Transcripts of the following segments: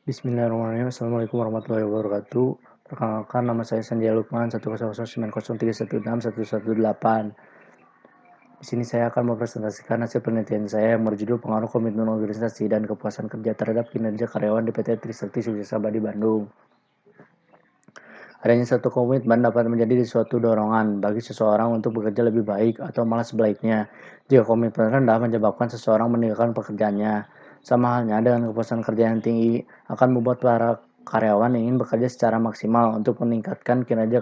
Bismillahirrahmanirrahim. Assalamualaikum warahmatullahi wabarakatuh. Perkenalkan, nama saya Sanjaya Lukman 1000903161118. Di sini saya akan mempresentasikan hasil penelitian saya yang berjudul pengaruh komitmen organisasi dan kepuasan kerja terhadap kinerja karyawan di PT Trisakti Sukses Abadi Bandung. Adanya satu komitmen dapat menjadi suatu dorongan bagi seseorang untuk bekerja lebih baik atau malah sebaliknya. Jika komitmen rendah menyebabkan seseorang meninggalkan pekerjaannya. Sama halnya dengan kepuasan kerja yang tinggi akan membuat para karyawan ingin bekerja secara maksimal untuk meningkatkan kinerja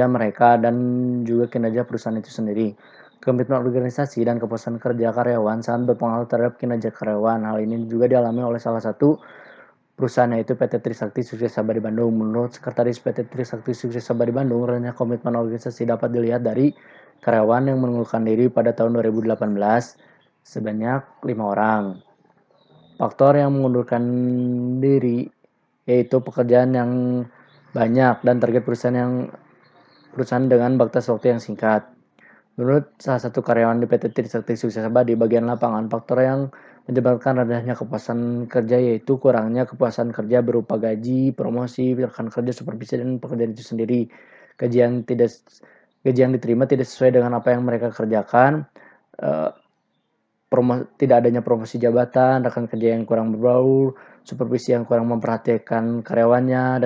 mereka dan juga kinerja perusahaan itu sendiri. Komitmen organisasi dan kepuasan kerja karyawan sangat berpengaruh terhadap kinerja karyawan. Hal ini juga dialami oleh salah satu perusahaan yaitu PT Trisakti Sukses Abadi Bandung. Menurut Sekretaris PT Trisakti Sukses Abadi Bandung, rendahnya komitmen organisasi dapat dilihat dari karyawan yang mengundurkan diri pada tahun 2018 sebanyak 5 orang. Faktor yang mengundurkan diri yaitu pekerjaan yang banyak dan target perusahaan dengan batas waktu yang singkat. Menurut salah satu karyawan di PT Trisakti Sukses Abadi bagian lapangan, faktor yang menyebabkan rendahnya kepuasan kerja yaitu kurangnya kepuasan kerja berupa gaji, promosi, rekan kerja, supervisi, dan pekerjaan itu sendiri. Gaji yang diterima tidak sesuai dengan apa yang mereka kerjakan, tidak adanya promosi jabatan, rekan kerja yang kurang berbaur, supervisi yang kurang memperhatikan karyawannya,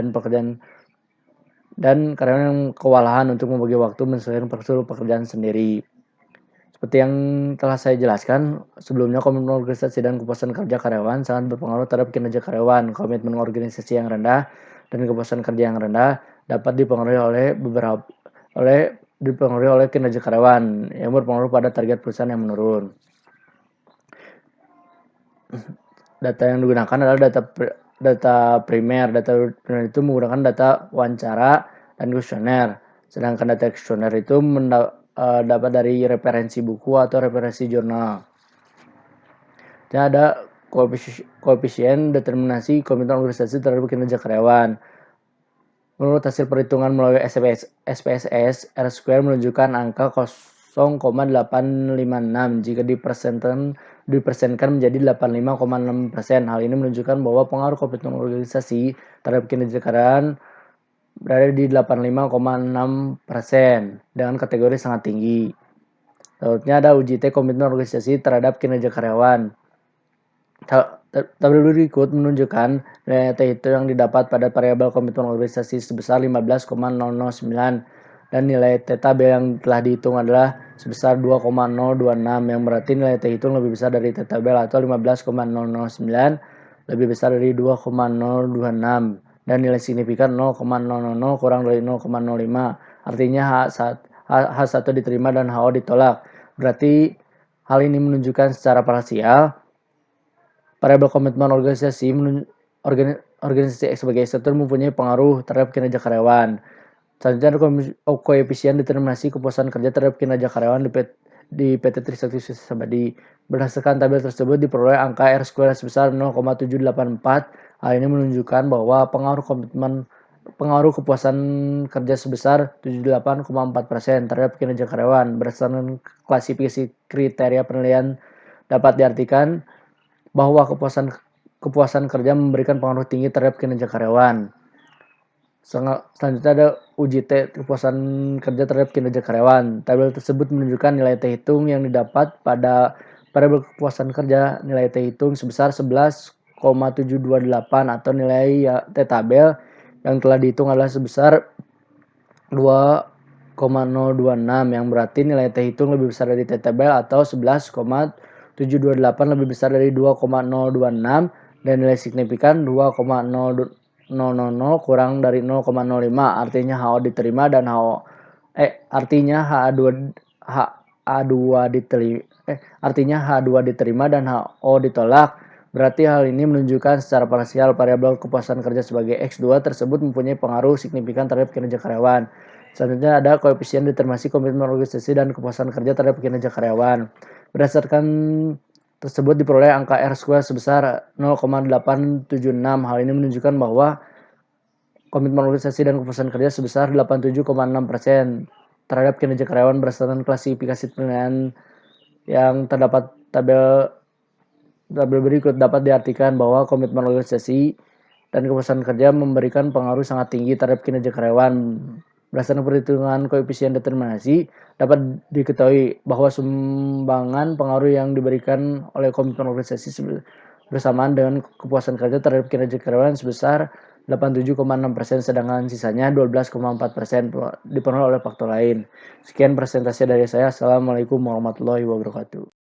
dan karyawan yang kewalahan untuk membagi waktu menyelesaikan seluruh pekerjaan sendiri. Seperti yang telah saya jelaskan sebelumnya, komitmen organisasi dan kepuasan kerja karyawan sangat berpengaruh terhadap kinerja karyawan. Komitmen organisasi yang rendah dan kepuasan kerja yang rendah dapat dipengaruhi oleh kinerja karyawan yang berpengaruh pada target perusahaan yang menurun. Data yang digunakan adalah data primer. Data primer itu menggunakan data wawancara dan kuesioner. Sedangkan data kuesioner itu dapat dari referensi buku atau referensi jurnal. Dan ada koefisien determinasi komitmen organisasi terhadap kinerja karyawan. Menurut hasil perhitungan melalui SPSS, R-square menunjukkan angka 0,856 jika dipersenkan menjadi 85,6%. Hal ini menunjukkan bahwa pengaruh komitmen organisasi terhadap kinerja karyawan berada di 85,6% dengan kategori sangat tinggi. Selanjutnya ada uji T komitmen organisasi terhadap kinerja karyawan. Tabel berikut menunjukkan nilai T itu yang didapat pada variabel komitmen organisasi sebesar 15,009 dan nilai T tabel yang telah dihitung adalah sebesar 2,026 yang berarti nilai T hitung lebih besar dari T tabel atau 15,009 lebih besar dari 2,026 dan nilai signifikan 0,000 kurang dari 0,05 artinya H1 diterima dan HO ditolak. Berarti hal ini menunjukkan secara parsial variabel komitmen organisasi sebagai struktur mempunyai pengaruh terhadap kinerja karyawan. Selanjutnya koefisien determinasi kepuasan kerja terhadap kinerja karyawan di PT Trisakti Sukses Abadi. Berdasarkan tabel tersebut diperoleh angka R-square sebesar 0,784. Hal ini menunjukkan bahwa pengaruh kepuasan kerja sebesar 78,4% terhadap kinerja karyawan. Berdasarkan klasifikasi kriteria penilaian dapat diartikan bahwa kepuasan kerja memberikan pengaruh tinggi terhadap kinerja karyawan. Selanjutnya ada uji T kepuasan kerja terhadap kinerja karyawan. Tabel tersebut menunjukkan nilai T hitung yang didapat pada variabel kepuasan kerja. Nilai T hitung sebesar 11,728 atau nilai T tabel yang telah dihitung adalah sebesar 2,026 yang berarti nilai T hitung lebih besar dari T tabel atau 11,728 lebih besar dari 2,026 dan nilai signifikan 2,000 kurang dari 0,05 artinya HO diterima dan H2 diterima dan HO ditolak. Berarti hal ini menunjukkan secara parsial variabel kepuasan kerja sebagai X2 tersebut mempunyai pengaruh signifikan terhadap kinerja karyawan. Selanjutnya ada koefisien determinasi komitmen organisasi dan kepuasan kerja terhadap kinerja karyawan. Berdasarkan tersebut diperoleh angka R-square sebesar 0,876. Hal ini menunjukkan bahwa komitmen organisasi dan kepuasan kerja sebesar 87,6% terhadap kinerja karyawan berdasarkan klasifikasi penilaian yang terdapat tabel Tabel berikut dapat diartikan bahwa komitmen organisasi dan kepuasan kerja memberikan pengaruh sangat tinggi terhadap kinerja karyawan. Berdasarkan perhitungan koefisien determinasi, dapat diketahui bahwa sumbangan pengaruh yang diberikan oleh komitmen organisasi bersamaan dengan kepuasan kerja terhadap kinerja karyawan sebesar 87,6%, sedangkan sisanya 12,4% dipengaruhi oleh faktor lain. Sekian presentasi dari saya. Assalamualaikum warahmatullahi wabarakatuh.